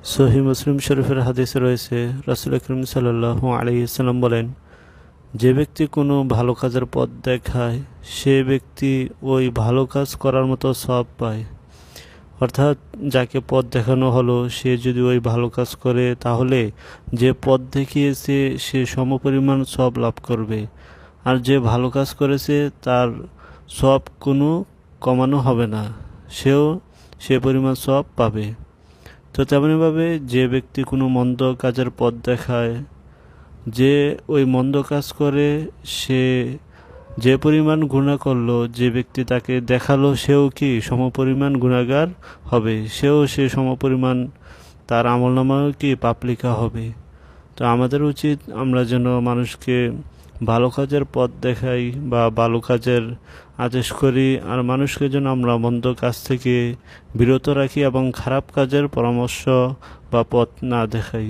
সহিহ মুসলিম শরীফের হাদিসে রয়েছে, রাসূল আকরাম সাল্লাল্লাহু আলাইহি ওয়াসাল্লাম বলেন, যে ব্যক্তি কোনো ভালো কাজের পথ দেখায় সে ব্যক্তি ওই ভালো কাজ করার মতো সওয়াব পায়। অর্থাৎ যাকে পথ দেখানো হলো সে যদি ওই ভালো কাজ করে তাহলে যে পথ দেখিয়েছে সে সমপরিমাণ সওয়াব লাভ করবে, আর যে ভালো কাজ করেছে তার সওয়াব কোনো কমানো হবে না, সেও সে পরিমাণ সওয়াব পাবে। তো তেমনিভাবে যে ব্যক্তি কোনো মন্দ কাজের পথ দেখায়, যে ওই মন্দ কাজ করে সে যে পরিমাণ গুনাহ করলো, যে ব্যক্তি তাকে দেখালো সেও কি সমপরিমাণ গুনাহগার হবে, সেও সে সমপরিমাণ তার আমলনামাও কি পাপ লেখা হবে। তো আমাদের উচিত আমরা যেন মানুষকে ভালো কাজের পথ দেখাই বা ভালো কাজের আদেশ করি, আর মানুষকে যেন আমরা মন্দ কাজ থেকে বিরত রাখি এবং খারাপ কাজের পরামর্শ বা পথ না দেখাই।